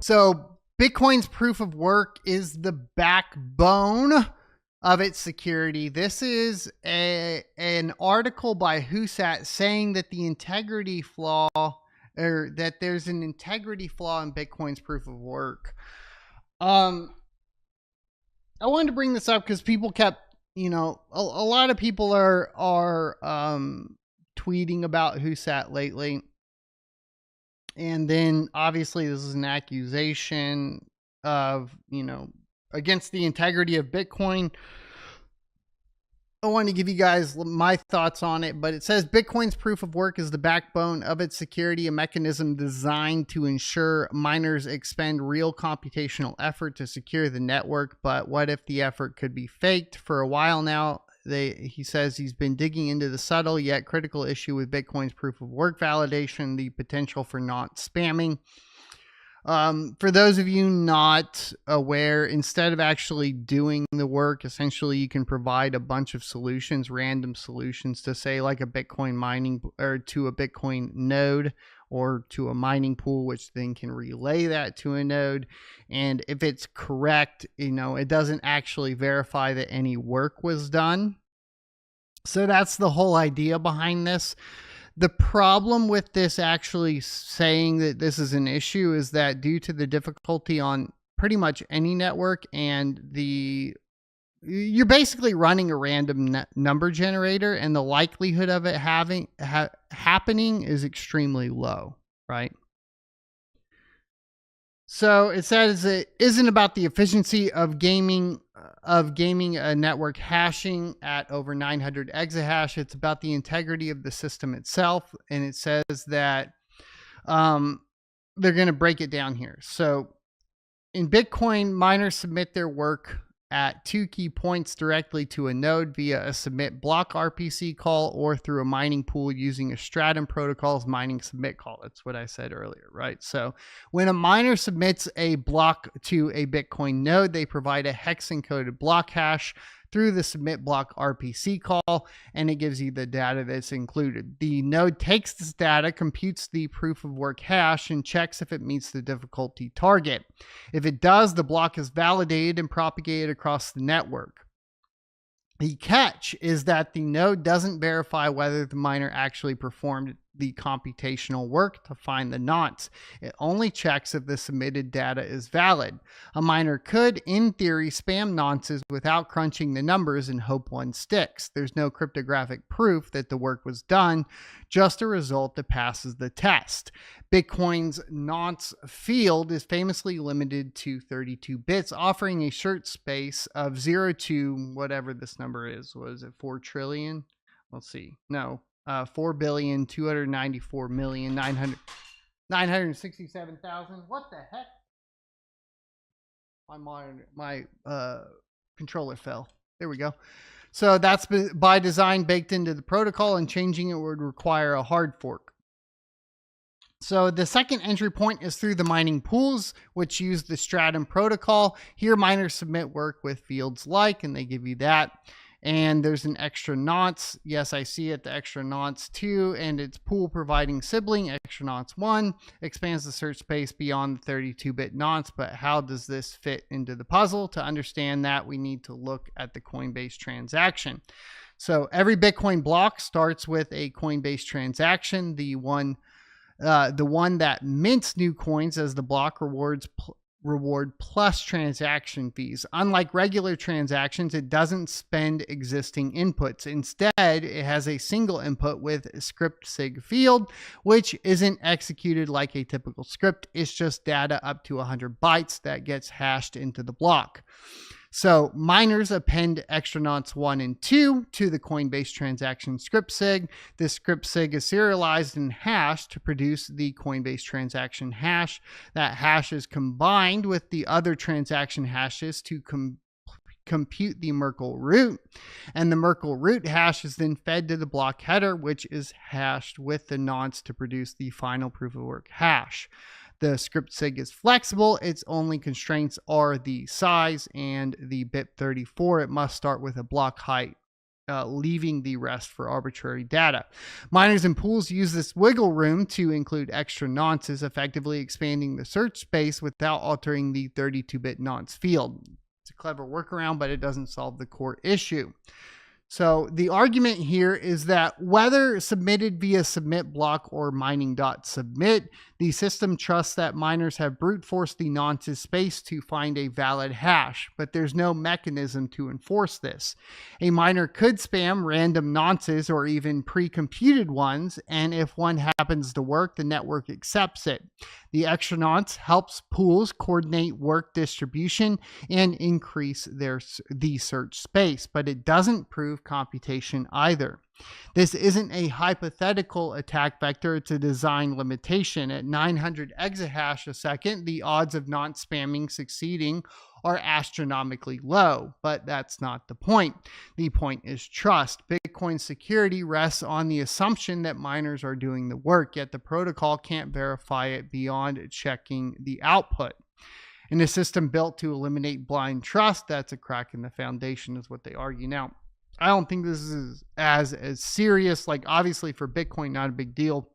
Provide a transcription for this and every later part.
So Bitcoin's proof of work is the backbone of its security. This is an article by Husat saying that the integrity flaw, or that there's an integrity flaw in Bitcoin's proof of work. I wanted to bring this up because people kept, a lot of people are tweeting about Husat lately. And then obviously this is an accusation of, against the integrity of Bitcoin. I want to give you guys my thoughts on it, but it says Bitcoin's proof of work is the backbone of its security, a mechanism designed to ensure miners expend real computational effort to secure the network. But what if the effort could be faked? For a while now, he says he's been digging into the subtle yet critical issue with Bitcoin's proof of work validation, the potential for not spamming. For those of you not aware, instead of actually doing the work, essentially you can provide a bunch of solutions, random solutions to say like a Bitcoin mining or to a Bitcoin node or to a mining pool, which then can relay that to a node. And if it's correct, it doesn't actually verify that any work was done. So that's the whole idea behind this. The problem with this actually saying that this is an issue is that due to the difficulty on pretty much any network and you're basically running a random number generator, and the likelihood of it happening is extremely low, right? So it says it isn't about the efficiency of gaming a network hashing at over 900 exahash. It's about the integrity of the system itself. And it says that they're going to break it down here. So in Bitcoin, miners submit their work at 2 key points directly to a node via a submit block RPC call or through a mining pool using a Stratum protocol's mining submit call. That's what I said earlier, right? So when a miner submits a block to a Bitcoin node, they provide a hex encoded block hash through the submit block RPC call, and it gives you the data that's included. The node takes this data, computes the proof of work hash, and checks if it meets the difficulty target. If it does, the block is validated and propagated across the network. The catch is that the node doesn't verify whether the miner actually performed the computational work to find the nonce. It only checks if the submitted data is valid. A miner could, in theory, spam nonces without crunching the numbers and hope one sticks. There's no cryptographic proof that the work was done, just a result that passes the test. Bitcoin's nonce field is famously limited to 32 bits, offering a search space of 0 to whatever this number is. Was it 4 trillion? Let's see. No. 4,294,967,000. What the heck? My controller fell. There we go. So that's by design baked into the protocol, and changing it would require a hard fork. So the second entry point is through the mining pools, which use the Stratum protocol. Here, miners submit work with fields like, and they give you that. And there's an extra nonce. Yes, I see it, the extra nonce 2, and its pool providing sibling, extra nonce 1, expands the search space beyond the 32-bit nonce. But how does this fit into the puzzle? To understand that, we need to look at the Coinbase transaction. So every Bitcoin block starts with a Coinbase transaction. The one that mints new coins as the block reward plus transaction fees. Unlike regular transactions, it doesn't spend existing inputs. Instead, it has a single input with a script sig field, which isn't executed like a typical script. It's just data up to 100 bytes that gets hashed into the block. So miners append extra nonce 1 and 2 to the Coinbase transaction script sig. This script sig is serialized and hashed to produce the Coinbase transaction hash. That hash is combined with the other transaction hashes to compute the Merkle root, and the Merkle root hash is then fed to the block header, which is hashed with the nonce to produce the final proof of work hash. The script sig is flexible. Its only constraints are the size and the bit 34. It must start with a block height leaving the rest for arbitrary data. Miners and pools use this wiggle room to include extra nonces, effectively expanding the search space without altering the 32-bit nonce field. It's a clever workaround, but it doesn't solve the core issue. So the argument here is that whether submitted via submit block or mining.submit, the system trusts that miners have brute forced the nonces space to find a valid hash, but there's no mechanism to enforce this. A miner could spam random nonces or even pre-computed ones, and if one happens to work, the network accepts it. The extra nonce helps pools coordinate work distribution and increase the search space, but it doesn't prove computation either. This isn't a hypothetical attack vector, it's a design limitation. At 900 exahash a second, the odds of non-spamming succeeding are astronomically low, but that's not the point. The point is trust. Bitcoin security rests on the assumption that miners are doing the work, yet the protocol can't verify it beyond checking the output. In a system built to eliminate blind trust, that's a crack in the foundation, is what they argue. Now, I don't think this is as serious. Like, obviously for Bitcoin, not a big deal.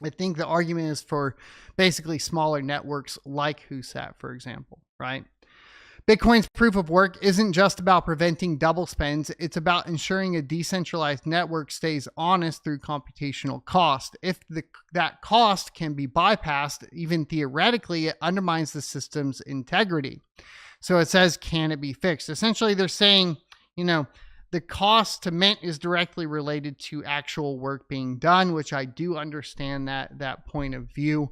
I think the argument is for basically smaller networks like WhoSat, for example, right? Bitcoin's proof of work isn't just about preventing double spends. It's about ensuring a decentralized network stays honest through computational cost. If that cost can be bypassed, even theoretically, it undermines the system's integrity. So it says, can it be fixed? Essentially, they're saying, the cost to mint is directly related to actual work being done, which I do understand that point of view.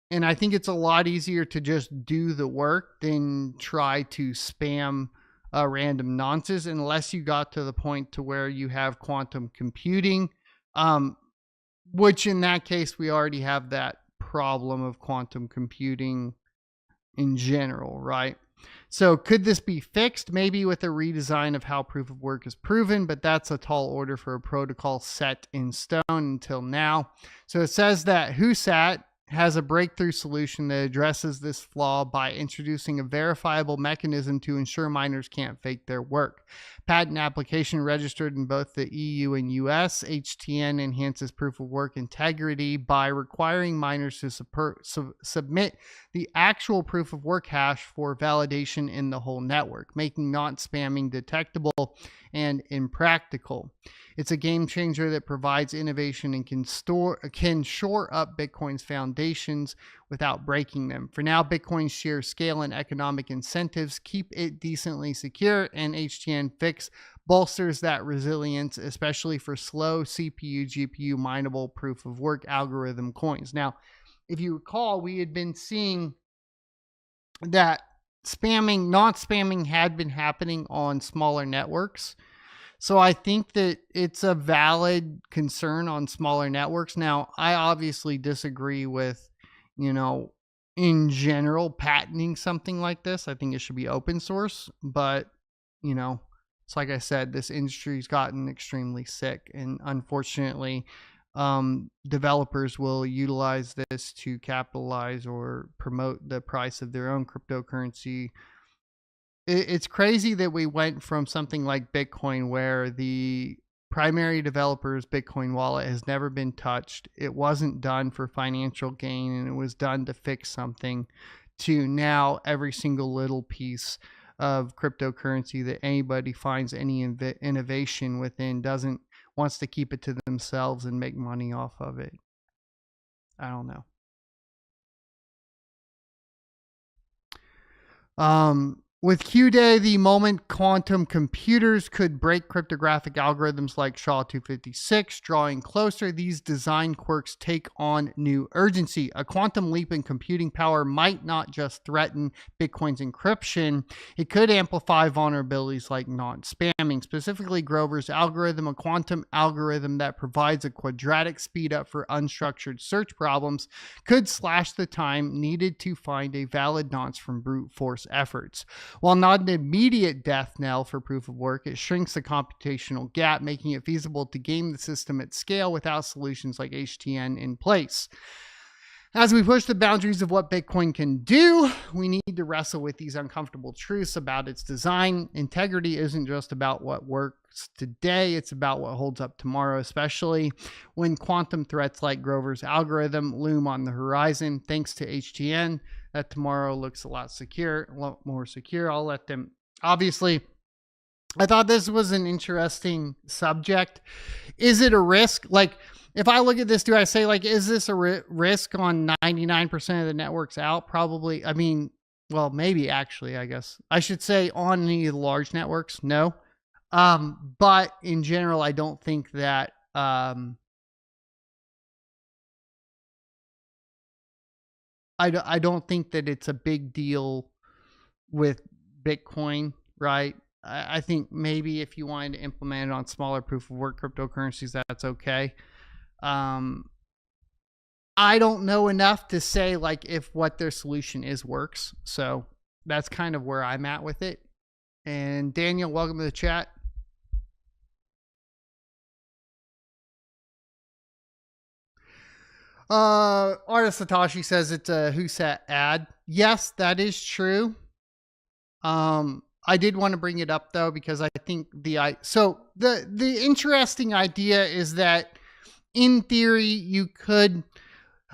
And I think it's a lot easier to just do the work than try to spam random nonces, unless you got to the point to where you have quantum computing, which in that case, we already have that problem of quantum computing in general, right? So could this be fixed? Maybe with a redesign of how proof of work is proven, but that's a tall order for a protocol set in stone until now. So it says that WhoSat has a breakthrough solution that addresses this flaw by introducing a verifiable mechanism to ensure miners can't fake their work. Patent application registered in both the EU and US, HTN enhances proof of work integrity by requiring miners to submit the actual proof of work hash for validation in the whole network, making non-spamming detectable and impractical. It's a game changer that provides innovation and can shore up Bitcoin's foundations without breaking them. For now, Bitcoin's sheer scale and economic incentives keep it decently secure, and HTN fix bolsters that resilience, especially for slow CPU, GPU mineable proof of work algorithm coins. Now, if you recall, we had been seeing that non-spamming had been happening on smaller networks. So I think that it's a valid concern on smaller networks. Now, I obviously disagree with, in general, patenting something like this. I think it should be open source, but, it's like I said, this industry's gotten extremely sick, and unfortunately, developers will utilize this to capitalize or promote the price of their own cryptocurrency. It's crazy that we went from something like Bitcoin, where the primary developer's Bitcoin wallet has never been touched. It wasn't done for financial gain, and it was done to fix something, to now every single little piece of cryptocurrency that anybody finds any innovation within wants to keep it to themselves and make money off of it. I don't know. With Q-Day, the moment quantum computers could break cryptographic algorithms like SHA-256, drawing closer, these design quirks take on new urgency. A quantum leap in computing power might not just threaten Bitcoin's encryption, it could amplify vulnerabilities like non-spamming. Specifically, Grover's algorithm, a quantum algorithm that provides a quadratic speedup for unstructured search problems, could slash the time needed to find a valid nonce from brute force efforts. While not an immediate death knell for proof of work, it shrinks the computational gap, making it feasible to game the system at scale without solutions like HTN in place. As we push the boundaries of what Bitcoin can do, we need to wrestle with these uncomfortable truths about its design. Integrity isn't just about what works today, it's about what holds up tomorrow, especially when quantum threats like Grover's algorithm loom on the horizon. Thanks to HTN, that tomorrow looks a lot more secure. I'll let them, obviously, I thought this was an interesting subject. Is it a risk? Like, if I look at this, do I say, like, is this a risk on 99% of the networks out? Probably. I mean, well, maybe actually, I guess I should say on any of the large networks. No. But in general, I don't think that, I don't think that it's a big deal with Bitcoin, right? I think maybe if you wanted to implement it on smaller proof of work cryptocurrencies, that's okay. I don't know enough to say, like, if what their solution is works. So that's kind of where I'm at with it. And Daniel, welcome to the chat. Artist Satoshi says it's a WhoSat ad. Yes, that is true. I did want to bring it up though, because I think the interesting idea is that in theory you could,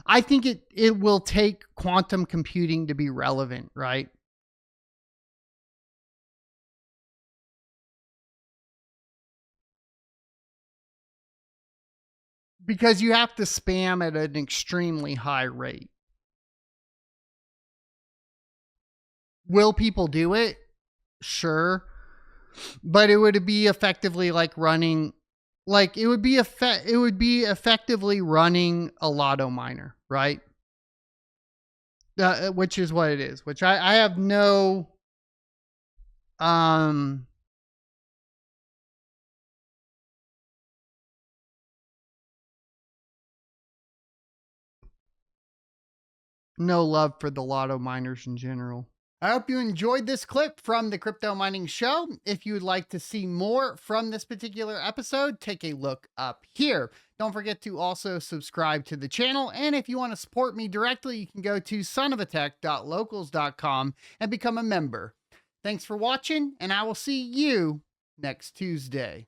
I think it will take quantum computing to be relevant, right? Because you have to spam at an extremely high rate. Will people do it? Sure. But it would be effectively like running, like it would be effectively running a lotto miner, right? Which is what it is, which I have no, no love for the lotto miners in general. I hope you enjoyed this clip from the Crypto Mining Show. If you would like to see more from this particular episode, take a look up here. Don't forget to also subscribe to the channel. And if you want to support me directly, you can go to sonofatech.locals.com and become a member. Thanks for watching, and I will see you next Tuesday.